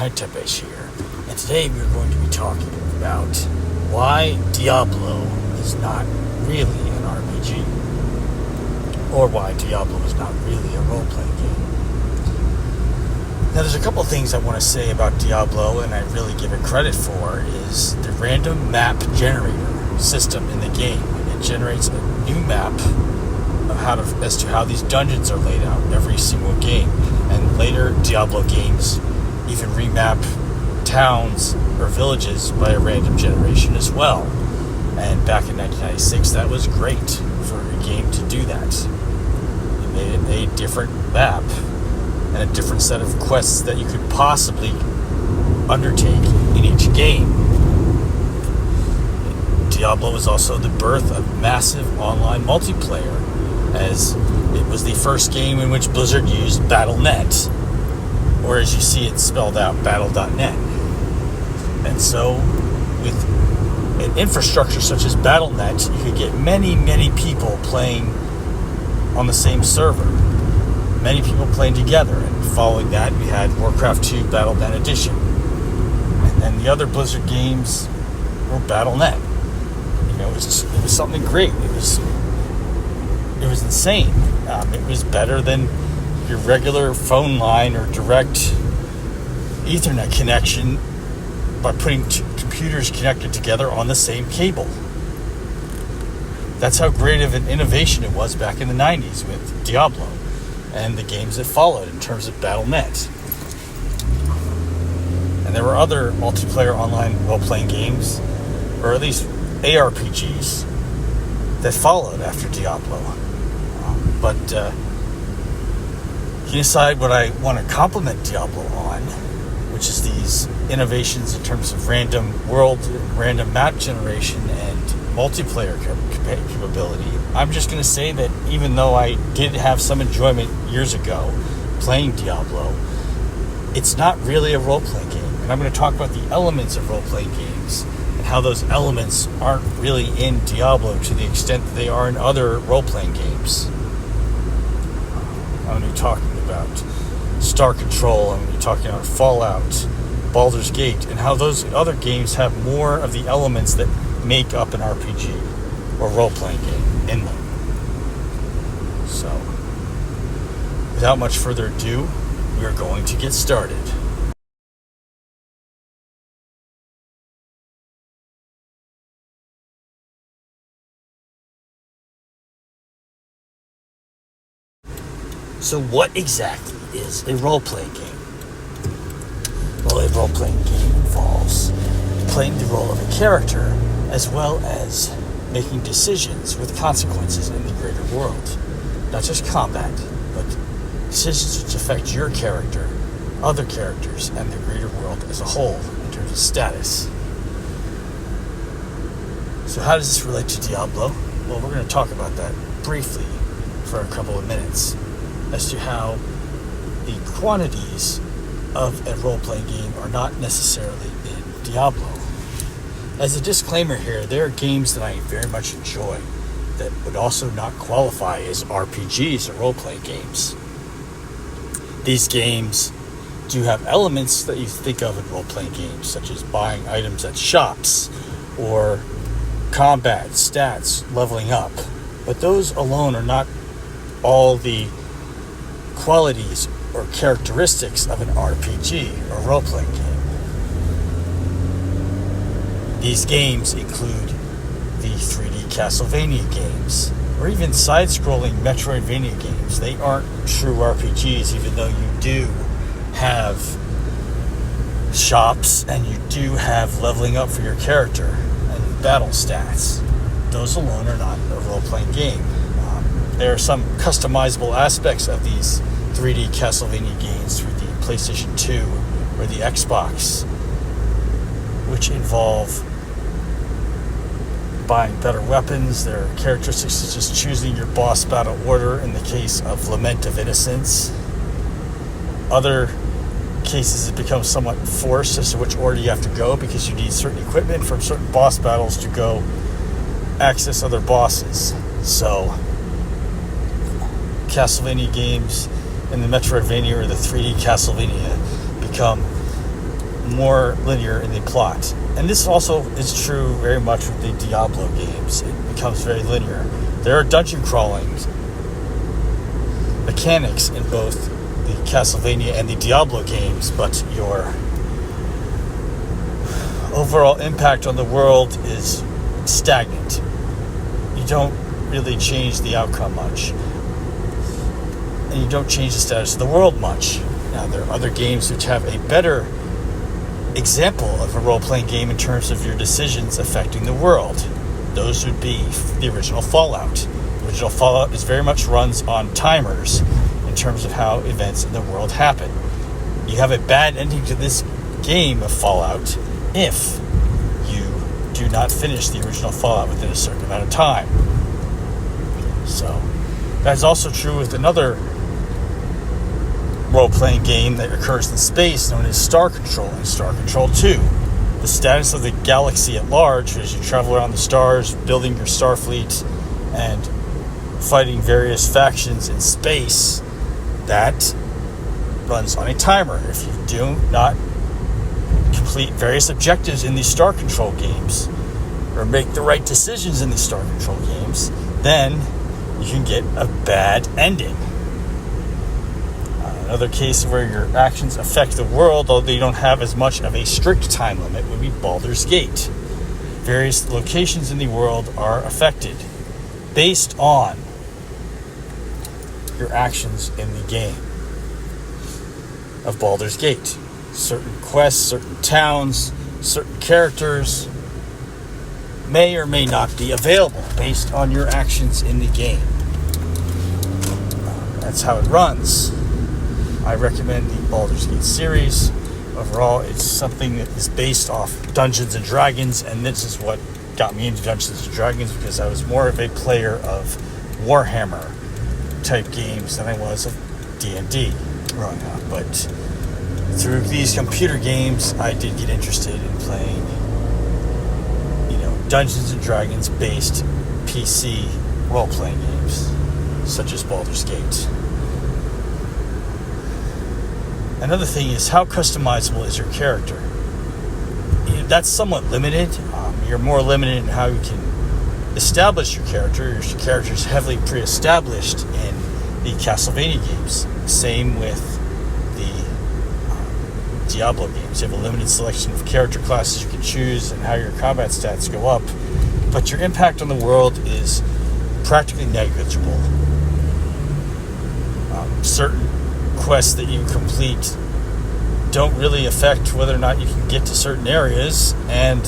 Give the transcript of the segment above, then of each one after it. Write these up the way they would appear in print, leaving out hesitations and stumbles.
Fahrenheit Tepes here, and today we're going to be talking about why Diablo is not really an RPG, or why Diablo is not really a role-playing game. Now, there's a couple things I want to say about Diablo, and I really give it credit for, is the random map generator system in the game. It generates a new map of as to how these dungeons are laid out every single game. And later Diablo games even remap towns or villages by a random generation as well. And back in 1996, that was great for a game to do that. It made it a different map and a different set of quests that you could possibly undertake in each game. Diablo was also the birth of massive online multiplayer, as it was the first game in which Blizzard used Battle.net, or as you see it spelled out, Battle.net. And so, with an infrastructure such as Battle.net, you could get many, many people playing on the same server. Many people playing together, and following that, we had Warcraft 2 Battle.net Edition. And then the other Blizzard games were Battle.net. You know, it was something great. It was insane. It was better than your regular phone line or direct Ethernet connection by putting two computers connected together on the same cable. That's how great of an innovation it was back in the 90s with Diablo and the games that followed in terms of Battle.net. And there were other multiplayer online role-playing games, or at least ARPGs, that followed after Diablo. But you decide what I want to compliment Diablo on, which is these innovations in terms of random world, random map generation, and multiplayer capability. I'm just going to say that even though I did have some enjoyment years ago playing Diablo, it's not really a role-playing game. And I'm going to talk about the elements of role-playing games and how those elements aren't really in Diablo to the extent that they are in other role-playing games. I'm going to be talking about Star Control, I'm going to be talking about Fallout, Baldur's Gate, and how those other games have more of the elements that make up an RPG or role-playing game in them. So, without much further ado, we are going to get started. So what exactly is a role-playing game? Well, a role-playing game involves playing the role of a character as well as making decisions with consequences in the greater world. Not just combat, but decisions which affect your character, other characters, and the greater world as a whole in terms of status. So how does this relate to Diablo? Well, we're going to talk about that briefly for a couple of minutes, as to how the quantities of a role-playing game are not necessarily in Diablo. As a disclaimer here, there are games that I very much enjoy that would also not qualify as RPGs or role-playing games. These games do have elements that you think of in role-playing games, such as buying items at shops, or combat, stats, leveling up. But those alone are not all the qualities or characteristics of an RPG or role-playing game. These games include the 3D Castlevania games, or even side-scrolling Metroidvania games. They aren't true RPGs, even though you do have shops and you do have leveling up for your character and battle stats. Those alone are not a role-playing game. There are some customizable aspects of these 3D Castlevania games through the PlayStation 2 or the Xbox, which involve buying better weapons. There are characteristics such as choosing your boss battle order in the case of Lament of Innocence. Other cases it becomes somewhat forced as to which order you have to go, because you need certain equipment from certain boss battles to go access other bosses. So Castlevania games and the Metroidvania or the 3D Castlevania become more linear in the plot. And this also is true very much with the Diablo games. It becomes very linear. There are dungeon crawling mechanics in both the Castlevania and the Diablo games, but your overall impact on the world is stagnant. You don't really change the outcome much. And you don't change the status of the world much. Now, there are other games which have a better example of a role-playing game in terms of your decisions affecting the world. Those would be the original Fallout. The original Fallout very much runs on timers in terms of how events in the world happen. You have a bad ending to this game of Fallout if you do not finish the original Fallout within a certain amount of time. So, that's also true with another role-playing game that occurs in space known as Star Control and Star Control 2. The status of the galaxy at large as you travel around the stars, building your star fleet and fighting various factions in space, that runs on a timer. If you do not complete various objectives in these Star Control games or make the right decisions in these Star Control games, then you can get a bad ending. Another case where your actions affect the world, although you don't have as much of a strict time limit, would be Baldur's Gate. Various locations in the world are affected based on your actions in the game of Baldur's Gate. Certain quests, certain towns, certain characters may or may not be available based on your actions in the game. That's how it runs. I recommend the Baldur's Gate series. Overall, it's something that is based off Dungeons and Dragons, and this is what got me into Dungeons and Dragons because I was more of a player of Warhammer type games than I was of D&D growing up. But through these computer games, I did get interested in playing, Dungeons and Dragons based PC role-playing games, such as Baldur's Gate. Another thing is, how customizable is your character? That's somewhat limited. You're more limited in how you can establish your character. Your character is heavily pre-established in the Castlevania games. Same with the Diablo games. You have a limited selection of character classes you can choose and how your combat stats go up. But your impact on the world is practically negligible. Certain quests that you complete don't really affect whether or not you can get to certain areas, and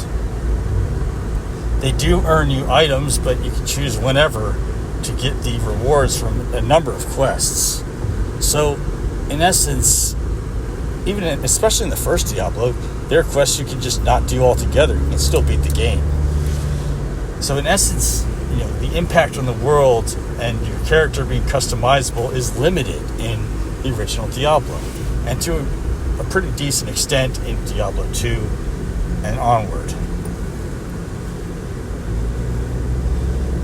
they do earn you items, but you can choose whenever to get the rewards from a number of quests. So in essence, especially in the first Diablo, there are quests you can just not do altogether. You can still beat the game. So in essence, the impact on the world and your character being customizable is limited in the original Diablo, and to a pretty decent extent in Diablo 2 and onward.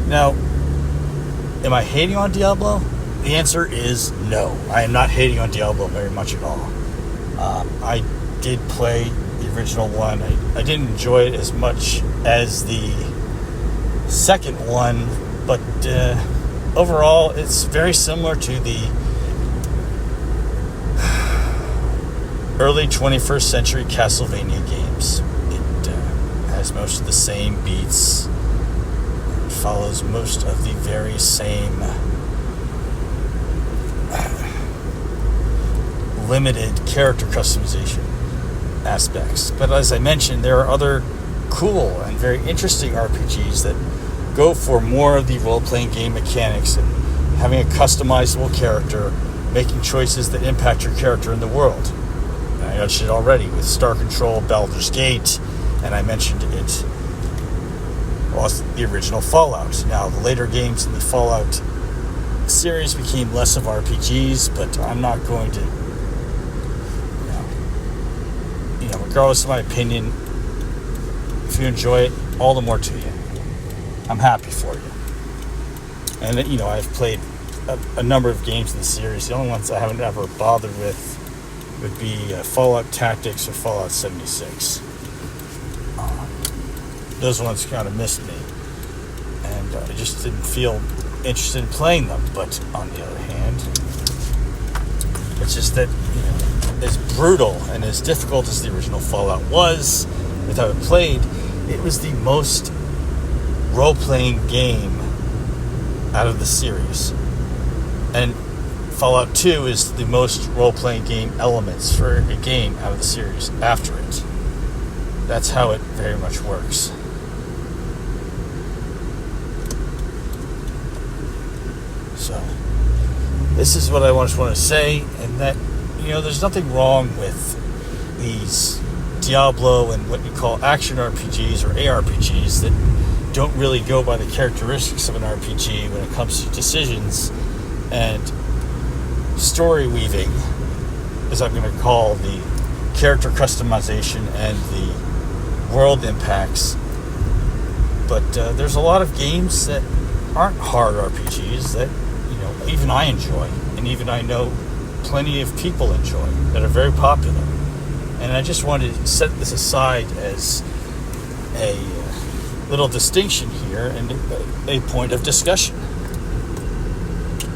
Now, am I hating on Diablo? The answer is no. I am not hating on Diablo very much at all. I did play the original one. I didn't enjoy it as much as the second one, but overall it's very similar to the early 21st century Castlevania games. It has most of the same beats. It follows most of the very same limited character customization aspects. But as I mentioned, there are other cool and very interesting RPGs that go for more of the role-playing game mechanics and having a customizable character, making choices that impact your character in the world. I mentioned it already with Star Control, Baldur's Gate, and I mentioned it was the original Fallout. Now, the later games in the Fallout series became less of RPGs, but I'm not going to, regardless of my opinion, if you enjoy it, all the more to you. I'm happy for you. And, I've played a number of games in the series. The only ones I haven't ever bothered with would be Fallout Tactics or Fallout 76. Those ones kind of missed me, and I just didn't feel interested in playing them. But on the other hand, it's just that, as brutal and as difficult as the original Fallout was, without it played, it was the most role-playing game out of the series. And Fallout 2 is the most role-playing game elements for a game out of the series after it. That's how it very much works. So, this is what I just want to say, and that, there's nothing wrong with these Diablo and what you call action RPGs or ARPGs that don't really go by the characteristics of an RPG when it comes to decisions and story weaving, as I'm going to call the character customization and the world impacts. But there's a lot of games that aren't hard RPGs that even I enjoy, and even I know plenty of people enjoy, that are very popular. And I just wanted to set this aside as a little distinction here and a point of discussion.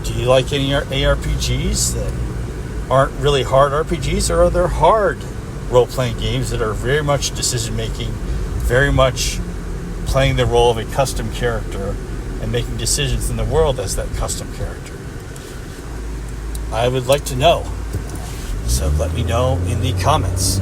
Do you like any ARPGs that aren't really hard RPGs, or are there hard role-playing games that are very much decision-making, very much playing the role of a custom character and making decisions in the world as that custom character? I would like to know. So let me know in the comments.